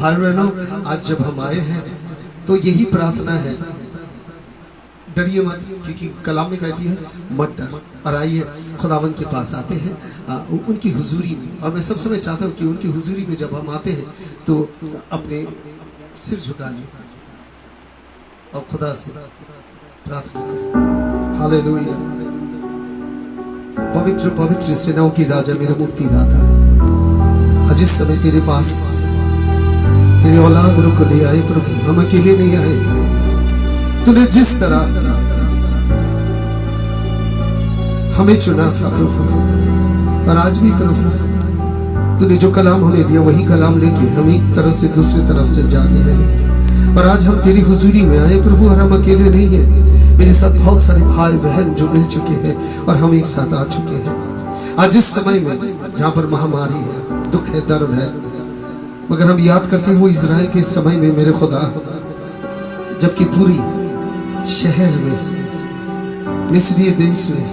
भाई बहनों, आज जब हम आए हैं तो यही प्रार्थना है, डरिए मत, क्योंकि कलाम में कहती है मत डर। और आइए खुदावंद के पास आते हैं उनकी हुजूरी में। और मैं सब समय चाहता हूँ कि उनकी हुजूरी में जब हम आते हैं तो अपने सिर झुका लें और खुदा से प्रार्थना करें। हालेलुया। पवित्र पवित्र सेनाओं की राजा, मेरे मुक्तिदाता, जिस समय तेरे पास तेरे औलाद रुक ले आए प्रभु, हम अकेले नहीं आए। तूने जिस तरह हमें चुना था प्रभु, और आज भी प्रभु तूने जो कलाम हमें दिया वही कलाम लेके हम एक तरफ से दूसरी तरफ से जा रहे हैं। और आज हम तेरी हुजूरी में आए प्रभु, और हम अकेले नहीं हैं, मेरे साथ बहुत सारे भाई बहन जो मिल चुके हैं और हम एक साथ आ चुके हैं। आज इस समय में जहाँ पर महामारी है, दुख है, दर्द है, मगर हम याद करते हैं वो इज़राइल के समय में मेरे खुदा, जबकि पूरी शहर में मिस्री देश में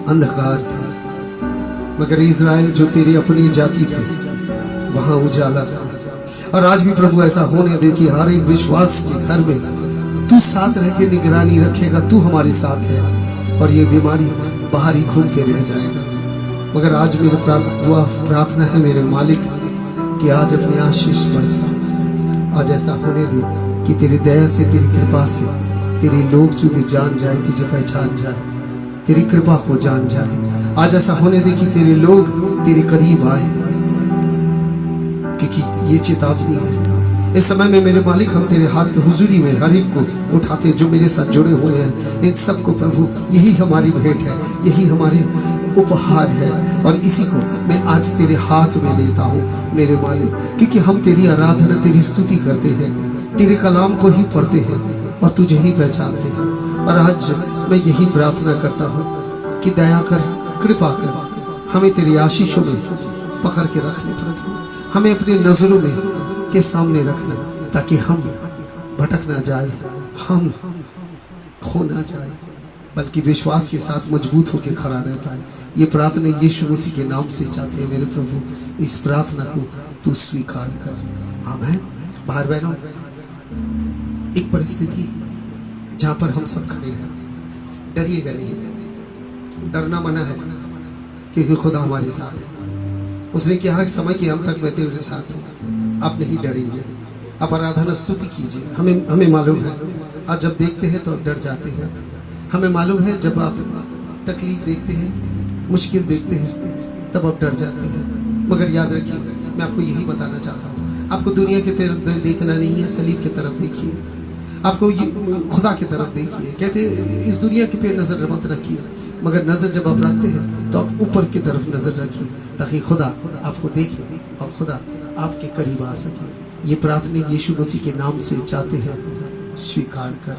अंधकार था, मगर इज़राइल जो तेरी अपनी जाति थी वहां उजाला था। और आज भी प्रभु ऐसा होने दे कि हर एक विश्वास के घर में तू साथ रह के निगरानी रखेगा, तू हमारे साथ है, और ये बीमारी बाहर ही घूमते रह जाएगा। मगर आज मेरी दुआ प्रार्थना है मेरे मालिक कि आज अपने आशीष बरसा। आज ऐसा होने दे कि तेरी दया से, तेरी कृपा से तेरे लोग तुझे जान जाए, तुझे पहचान जाए, तेरी कृपा को जान जाए। आज ऐसा होने दे कि तेरे लोग तेरे करीब आए, क्योंकि ये चेतावनी है। इस समय में मेरे मालिक हम तेरे हाथ हुजूरी में हर एक को उठाते, जो मेरे साथ जुड़े हुए हैं, इन सबको प्रभु यही हमारी भेंट है, यही हमारे उपहार है, और इसी को मैं आज तेरे हाथ में देता हूँ मेरे मालिक, क्योंकि हम तेरी आराधना, तेरी स्तुति करते हैं, तेरे कलाम को ही पढ़ते हैं और तुझे ही पहचानते हैं। और आज मैं यही प्रार्थना करता हूँ कि दया कर, कृपा कर, हमें तेरी आशीषों में पकड़ के रख ले प्रभु, हमें अपनी नजरों में के सामने रखना, ताकि हम भटक ना जाए, हम खो ना जाए, बल्कि विश्वास के साथ मजबूत होकर खड़ा रह पाए। ये प्रार्थना यीशु मसीह के नाम से चाहते हैं मेरे प्रभु, इस प्रार्थना को तू स्वीकार कर। आमीन। भाई बहनों, एक परिस्थिति जहां पर हम सब खड़े हैं, डरिएगा नहीं, डरना मना है, क्योंकि खुदा हमारे साथ है। उसने कहा कि समय के अंत तक मैं तेरे साथ हूँ, आप नहीं डरेंगे। आप आराधना स्तुति कीजिए। हमें मालूम है आज जब देखते हैं तो डर जाते हैं, हमें मालूम है जब आप तकलीफ देखते हैं, मुश्किल देखते हैं, तब आप डर जाते हैं। मगर याद रखिए, मैं आपको यही बताना चाहता हूँ, आपको दुनिया की तरफ देखना नहीं है, सलीब की तरफ देखिए, आपको खुदा की तरफ देखिए। कहते इस दुनिया के पे नजर मत रखिए, मगर नजर जब आप रखते हैं तो आप ऊपर की तरफ नजर रखिए, ताकि खुदा आपको देखे और खुदा आपके करीब आ सके। ये प्रार्थना यीशु मसीह के नाम से चाहते हैं, स्वीकार कर।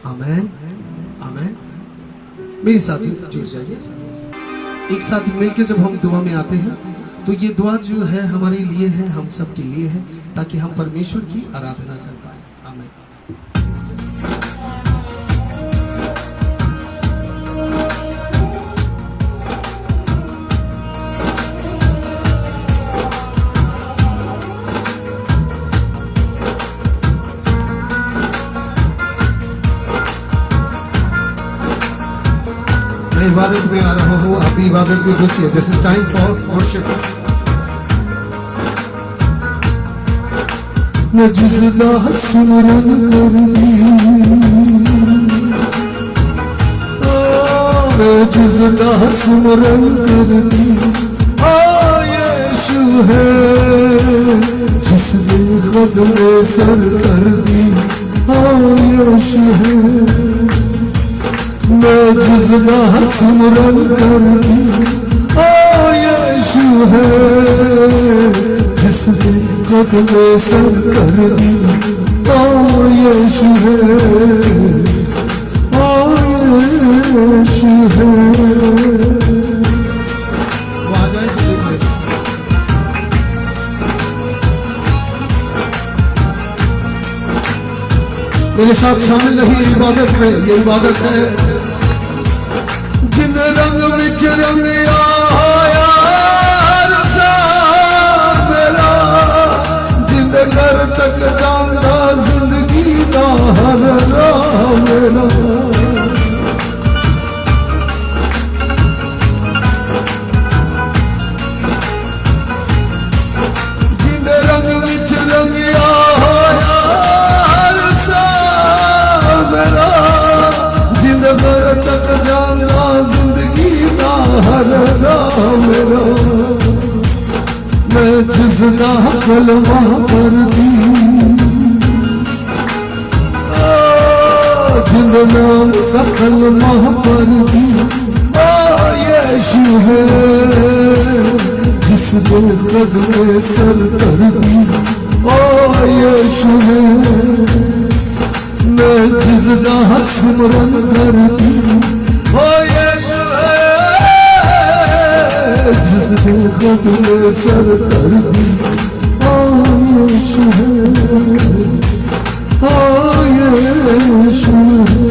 आमीन, आमीन। मेरे साथ जुड़ जाइए। एक साथ मिलकर जब हम दुआ में आते हैं तो ये दुआ जो है हमारे लिए है, हम सब के लिए है, ताकि हम परमेश्वर की आराधना कर पाए। आमीन। मैं इबादत में आ रहा हूँ, आप भी इबादत में घुसिए। This is time for worship. मैं जिसदा सिमरन करनी, मैं जिसदा सिमरन करनी, यीशु है जिसने कदमे सर कर दी, यीशु है। मैं जिसदा सिमरन करनी, यीशु है जिसने कदमे सर कर दी, यीशु है, यीशु है। मेरे साथ शामिल रहिए इबादत में। ये इबादत है जिन रंग विच रंग आया रसा मेरा, जिंद कर कलमा पर दी, जिन नाम का कलमा पर दी, यीशु है जिसने कदमे सर कर दी, यीशु है मैं जिसदा सिमरन कर दी, यीशु है जिसने कदमे सर कर दी, यीशु है, यीशु है।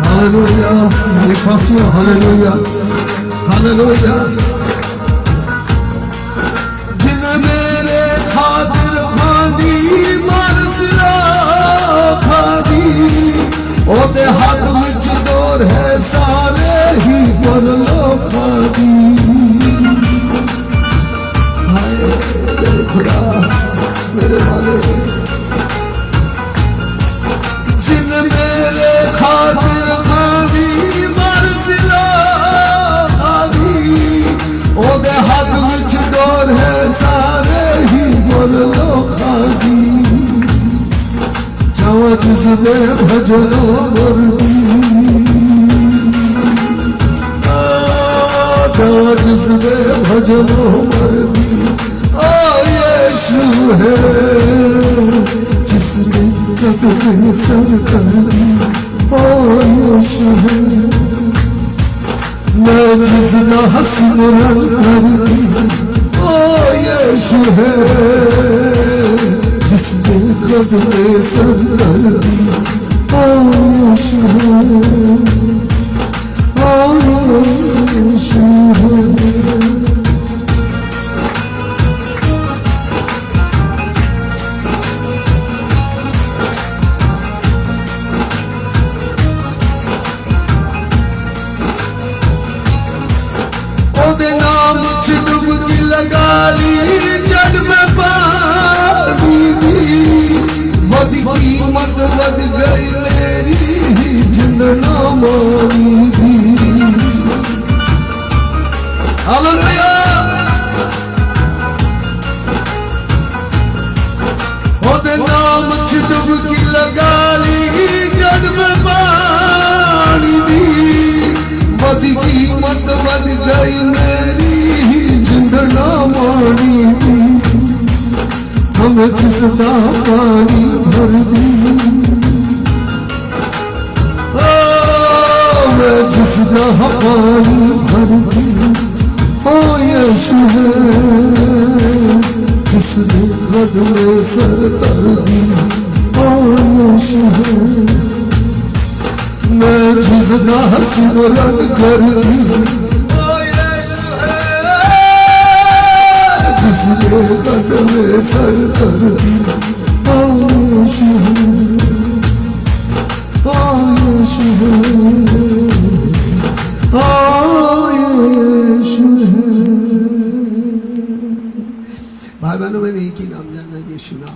हालेलुया, विश्वासियों हालेलुया, हालेलुया। जिन मेरे खातिर खादी मारसला खादी, ओदे हाथ विच डोर है सारे ही पर लो खादी। हाय मेरे खुदा मेरे वाले, जिन मेरे खातिर खादी मारसला खादी, ओदे हाथ विच डोर है सारे ही बोल लो खादी। जावा जिसने भजनो वर्दी, जावा जिसने भजनो वर्दी, यीशु है जिसने कदमे सर कर दी, यीशु है मैं जिसदा सिमरन कर दी, यीशु है जिसने कदमे सर कर दी, यीशु है, यीशु है। डुबकी लगा ली जड़ में पानी दी, वध कीमत वध गई मेरी जिंदना मानी दी। हालेलुया, ओदे नाम च डुबकी लगा ली जड़ में पानी दी, वध कीमत वध गई मेरी जिंदना मानी दी। हमें जिसदा पानी भर दी, मैं जिसदा पानी भर दी, यीशु है जिसने कदमे सर कर दी, यीशु है मैं जिसदा सिमरन कर दी, जिसने कदमे सर कर दी, यीशु है, यीशु है, यीशु है। भाई बहनों, मैंने एक ही नाम जानना है, यीशु नाम,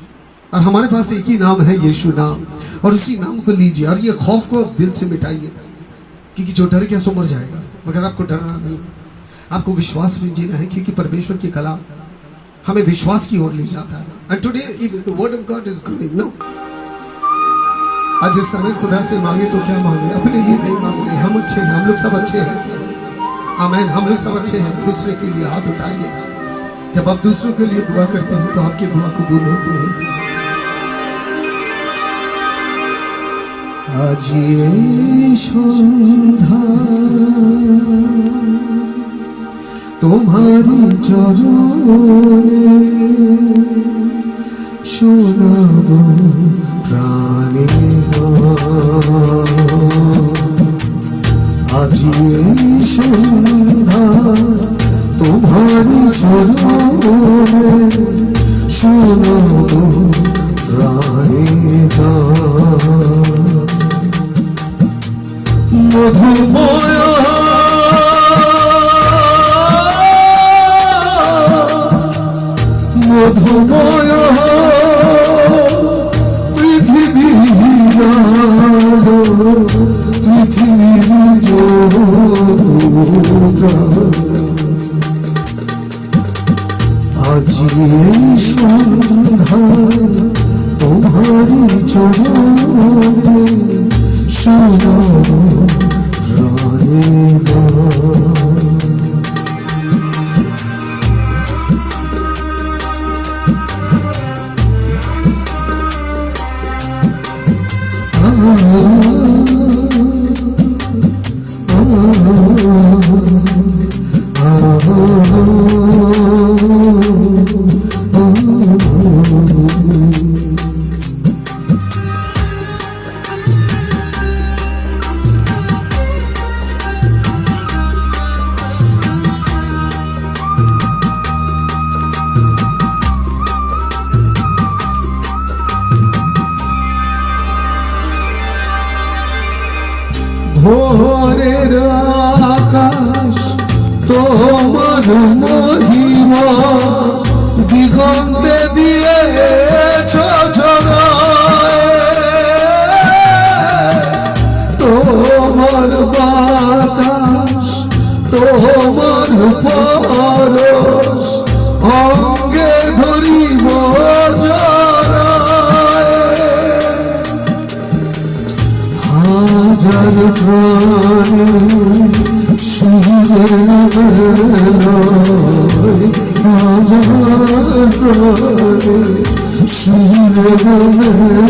और हमारे पास एक ही नाम है, यीशु नाम, और उसी नाम को लीजिए और ये खौफ को दिल से मिटाइए, क्योंकि जो डर गया सो मर जाएगा। मगर आपको डरना नहीं है, आपको विश्वास में जीना है, क्योंकि परमेश्वर की कलाम हमें विश्वास की ओर ले जाता है। And today even the word of God is growing no. आज इस समय खुदा से मांगे तो क्या मांगे, अपने लिए नहीं मांगे। हम अच्छे हैं, हम लोग सब अच्छे हैं, आमीन, हम लोग सब अच्छे हैं। दूसरे के लिए हाथ उठाइए। जब आप दूसरों के लिए दुआ करते हैं तो आपकी दुआ कबूल होती है। आज ये सन्ध्या तुम्हारी चरणे শোনাবো প্রাণে আজি সন্ধ্যা তোমারি চরণে শোনাবো প্রাণে মধুময় মধুময় পৃথিবী পৃথিবীর আজি সন্ধ্যা তোমারি চরণে শোনো প্রাণে ভোরের আকাশ তোমার মহিমা দিগন্তে দিয়েছ তোমার বাতাস তোমার পরশ অঙ্গে ধরিব হাজার প্রাণে সুরের মেলায় হাজার প্রাণে সুরের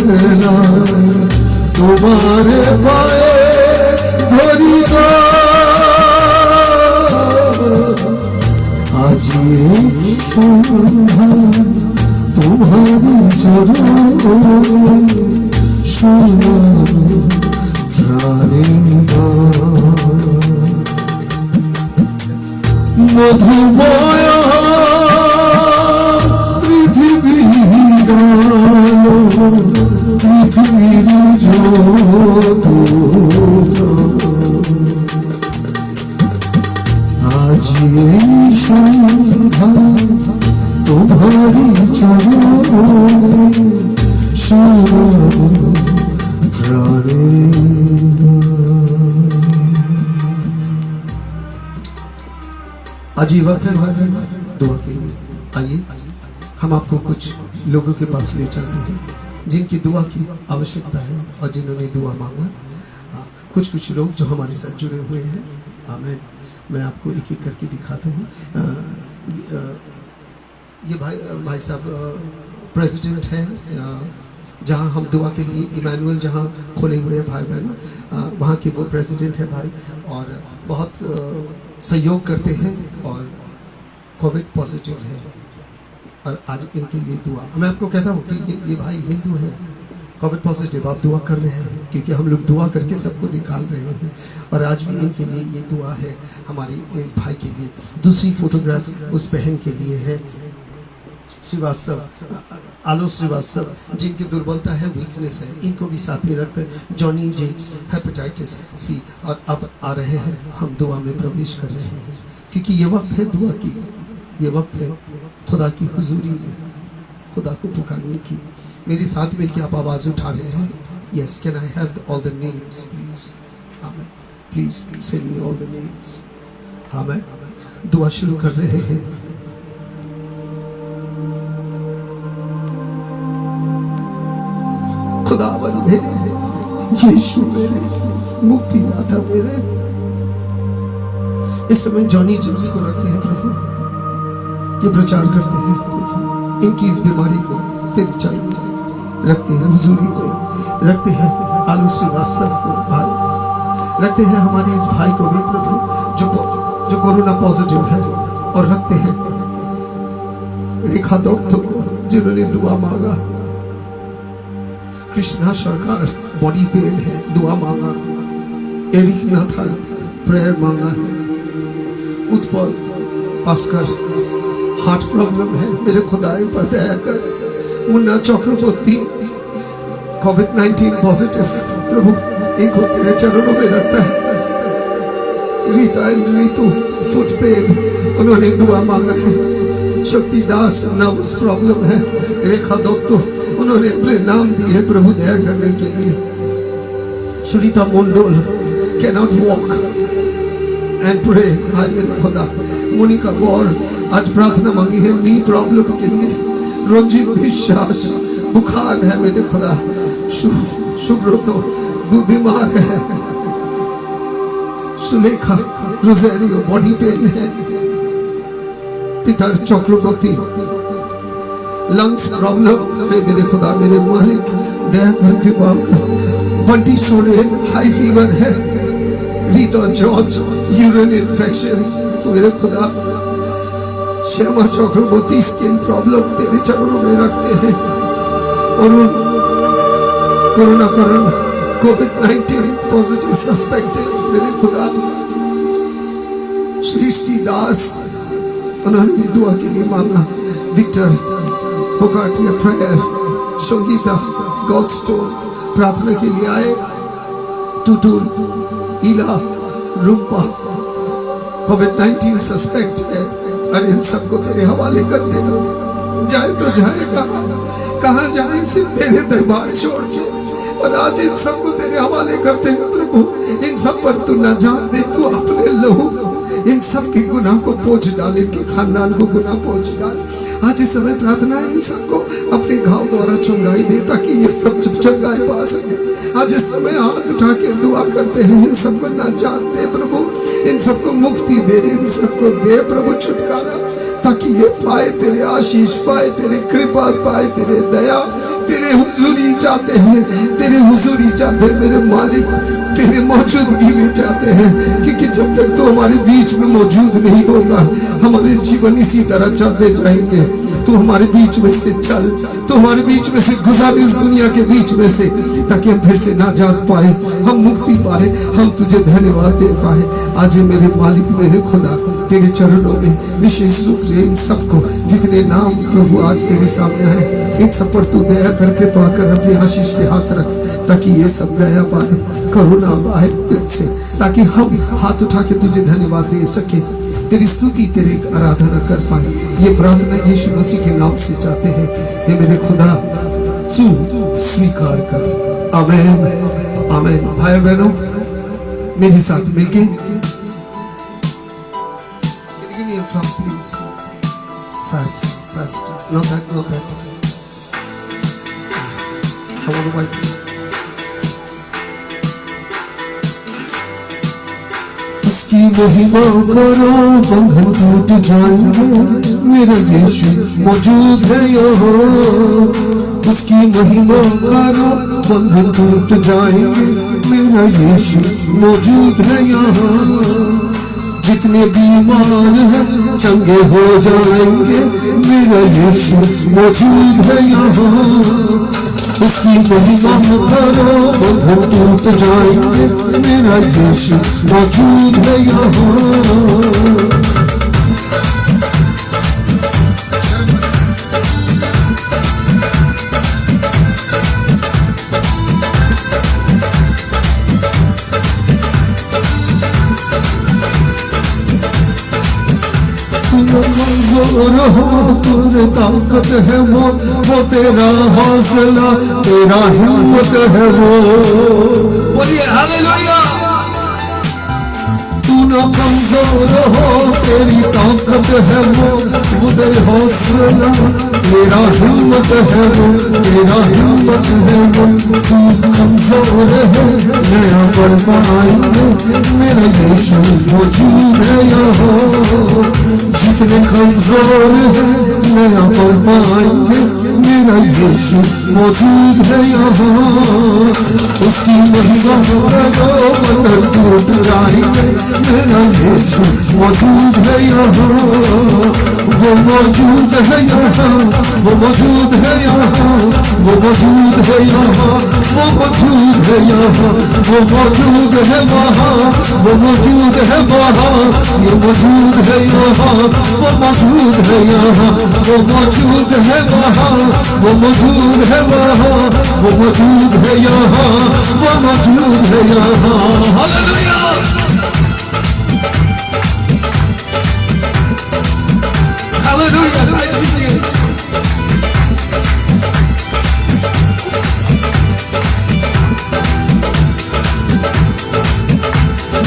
মেলায় তোমার পায়ে ধরিত আজি সন্ধ্যা তোমার চরণে শোনো মধুময় পৃথিবী পৃথিবীর আজি সন্ধ্যা তোমারি চরণে শোনো প্রাণে। आज ये वक्त है भाई बहन दुआ के लिए। आइए हम आपको कुछ लोगों के पास ले चलते हैं जिनकी दुआ की आवश्यकता है और जिन्होंने दुआ मांगा। कुछ लोग जो हमारे साथ जुड़े हुए हैं। आमीन। मैं आपको एक एक करके दिखाता हूँ। ये भाई साहब प्रेसिडेंट है जहाँ हम दुआ के लिए इमानुएल जहाँ खोले हुए हैं भाई बहन, वहाँ के वो प्रेसिडेंट है भाई और बहुत सहयोग करते हैं और कोविड पॉजिटिव है और आज इनके लिए दुआ। मैं आपको कहता हूँ कि ये भाई हिंदू है, कोविड पॉजिटिव, आप दुआ कर रहे हैं क्योंकि हम लोग दुआ करके सबको निकाल रहे हैं और आज भी इनके लिए ये दुआ है हमारे एक भाई के लिए। दूसरी फोटोग्राफ उस बहन के लिए है श्रीवास्तव, आलो श्रीवास्तव, जिनकी दुर्बलता है, वीकनेस है, इनको भी साथ में रखते हैं। जॉनी जेक्स हेपेटाइटिस सी और अब आ रहे हैं, हम दुआ में प्रवेश कर रहे हैं क्योंकि ये वक्त है दुआ की, ये वक्त है खुदा की हुजूरी में खुदा को पुकारने की। मेरे साथ मिलकर आप आवाज़ उठा रहे हैं। Yes, can I have all the names please? आमीन। Please send me all the names. आमीन। दुआ शुरू कर रहे हैं। खुदावन मेरे, यीशु मेरे, मुक्तिदाता मेरे। इस समय जॉनी जेम्स को रखते हैं प्रभु, ये प्रचार करते हैं प्रभु, इनकी इस बीमारी को तेरे चरण में रखते हैं, हुजूरी में रखते हैं। आलू श्रीवास्तव को भाई रखते हैं, हमारे इस भाई को भी प्रभु जो कोरोना पॉजिटिव है, और रखते हैं रेखा दत्त को जिन्होंने दुआ मांगा। कृष्णा सरकार बॉडी पेन है, दुआ मांगा। एरिक नाथन प्रेयर मांगा है। उत्पल पास्कर हार्ट प्रॉब्लम है, मेरे खुदाई पर दया कर। मुन्ना चक्रवर्ती कोविड-19 पॉजिटिव, प्रभु इनको तेरे चरणों में रखता है। रीता ऋतु फुट पेन, उन्होंने दुआ मांगा है। शक्ति दास नर्वस प्रॉब्लम है, रेखा दत्तो, उन्होंने अपने नाम दिए प्रभु दया करने के लिए। सुनीता मंडल कैनॉट वॉक एंड प्रे, हाय मेरे खुदा। मोनिका गौर आज प्रार्थना मांगी है नी प्रॉब्लम के लिए। रंजीत विश्वास बुखार है मेरे खुदा। सुब्रतो बीमार है। सुलेखा रोजेरियो बॉडी पेन है। पिता चक्रवर्ती लंग्स प्रॉब्लम है मेरे खुदा मेरे मालिक, दया कर कृपा कर। बंटी सोने हाई फीवर है। रीता जॉर्ज यूरिन इन्फेक्शन मेरे खुदा। श्यामा चक्रवर्ती स्किन प्रॉब्लम तेरे चरणों में रखते हैं। और कोरोना करण कोविड-19 पॉजिटिव सस्पेक्टेड मेरे खुदा। सृष्टि दास उन्होंने भी दुआ के लिए मांगा। विक्टर होगाटिया प्रेयर। संगीता गॉडस्टोन प्रार्थना के लिए आए। टूटूर इला रूपा कोविड-19 सस्पेक्ट है। अरे इन सबको तेरे हवाले कर दे। जाए तो जाए कहाँ जाए, सिर्फ तेरे दरबार छोड़ के। और आज इन सबको तेरे हवाले करते हैं प्रभु। इन सब पर तू न जान दे, तू अपने लहू इन सब के गुनाह को पोंछ डाल, इनके खानदान को गुनाह पोंछ डाल। आज इस समय प्रार्थना इन सबको अपने घाव द्वारा चंगाई दे, ताकि ये सब चंगाई पा सके। आज इस समय हाथ उठा के दुआ करते हैं, इन सबको ना जान दे प्रभु, इन सबको मुक्ति दे, इन सबको दे प्रभु छुटकारा, ताकि ये पाए तेरे आशीष, पाए तेरे कृपा, पाए तेरे दया। तेरे हुजूरी चाहते हैं, तेरे हुजूरी चाहते हैं मेरे मालिक, तेरे मौजूदगी में चाहते हैं। क्योंकि जब तक तो हमारे बीच में मौजूद नहीं होगा, हमारे जीवन इसी तरह चलते जाएंगे। तू हमारे बीच में से चल, तू हमारे बीच में से गुजर इस दुनिया के बीच में से, ताकि हम फिर से नाजात पाए, हम मुक्ति पाए, हम तुझे धन्यवाद दे पाए। आज मेरे मालिक मेरे खुदा तेरे चरणों में विशेष रूप से इन सबको जितने नाम प्रभु आज तेरे सामने आए, इन सब पर तू दया कर कृपा कर अपने आशीष के हाथ रख, ताकि ये सब दया पाए, करुणा पाए तुझसे, ताकि हम हाथ उठा के तुझे धन्यवाद दे सके, तेरी स्तुति तेरी आराधना कर पाए। ये प्रार्थना यीशु मसीह के नाम से चाहते हैं। हे मेरे खुदा तू स्वीकार कर। आमीन आमीन। भाई बहनों मेरे साथ मिलके please fast fast not that I want to wipe उसकी महिमा करो बंधन टूट जाएंगे, मेरा यीशु मौजूद है यहाँ। उसकी महिमा करो बंधन टूट जाएंगे, मेरा यीशु मौजूद है यहाँ। जितने बीमार हैं चंगे हो जाएंगे, मेरा यीशु मौजूद है यहाँ। उसकी महिमा करो बंधन टूट जाएंगे, मेरा यीशु मौजूद है यहाँ। कमजोर हो तुझे ताकत है वो तेरा हौसला, तेरा हिम्मत है वो। बोलिए हालेलुया। तू ना कमजोर हो तेरी ताकत है वो तेरा हौसला, तेरा हिम्मत है वो, तेरा हिम्मत है वो। तू कमजोर है नया पल पाएंगे, मेरा यीशु मौजूद है यहाँ। जितने कमजोर हैं नया पल पाएंगे, मेरा यीशु मौजूद है यहाँ। उसकी महिमा करो बंधन टूट जाएंगे, मेरा यीशु मौजूद है यहाँ। वो मौजूद है यहाँ, वो मौजूद है यहाँ, वो मौजूद है यहाँ, वो मौजूद है यहाँ, वो मौजूद है वहाँ, वो मौजूद है वहाँ, ये मौजूद है यहाँ, वो मौजूद है यहाँ, वो मौजूद है वहाँ, वो मौजूद है वहाँ, वो मौजूद है यहाँ, वो मौजूद है यहाँ। हालेलुया। हालेलुया।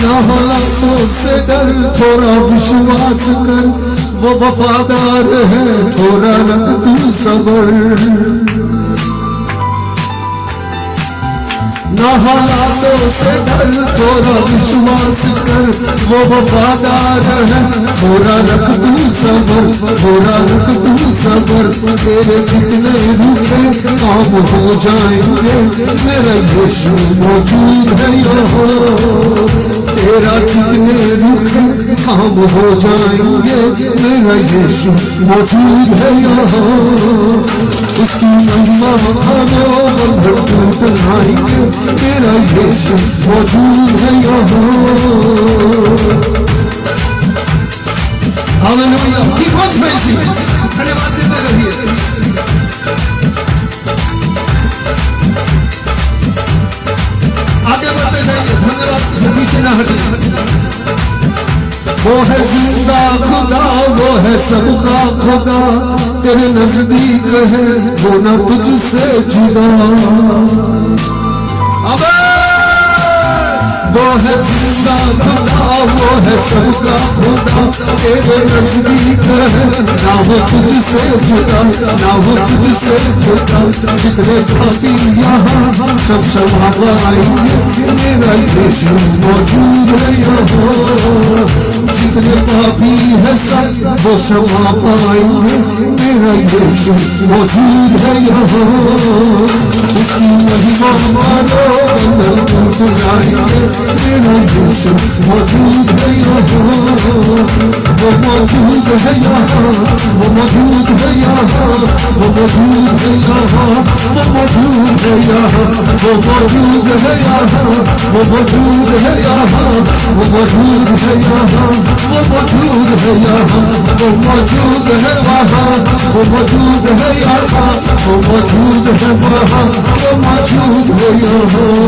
ना हालातों से डर, थोड़ा विश्वास कर, वो वफादार है, थोड़ा रख तू सबर। ना हालातों से डर, थोड़ा विश्वास कर, वो वफादार है, थोड़ा रख तू सबर, थोड़ा रख तू सबर। तेरे जितने रूखे काम हो जाएंगे, मेरा यीशु मौजूद है यहाँ। तेरा जितने रूखे काम हो जाएंगे, मेरा यीशु मौजूद है यहाँ। उसकी महिमा करो बंधन टूट जाएंगे, मेरा यीशु मौजूद है यहाँ। हालेलुया, keep on praising, धन्यवाद देते रहिए। आगे बढ़ते जाइए, धन्यवाद से पीछे न हटिए। वो है जिंदा खुदा, वो है सबका खुदा, तेरे नजदीक है, वो ना तुझसे जुदा। वो है जिंदा खुदा, वो है सबका खुदा, तेरे नजदीक है, ना वो तुझसे जुदा, ना वो तुझसे जुदा। जितने पापी यहाँ सब क्षमा पाएंगे, मेरा यीशु मौजूद है यहाँ। जितने पापी है सब वो क्षमा पाएंगे, मेरा यीशु मौजूद है यहाँ। उसकी महिमा मानो बंधन टूट जाएंगे, मेरा यीशु मौजूद है यहाँ। वो मौजूद है यहाँ, वो मौजूद है यहाँ, वो मौजूद है यहाँ, वो मौजूद है यहाँ, वो मौजूद है यहाँ, वो मौजूद है यहाँ, वो मौजूद है यहाँ, वो मौजूद है यहाँ, वो मौजूद है वहाँ, वो मौजूद है यहाँ, वो मौजूद है वहाँ, वो मौजूद है यहाँ।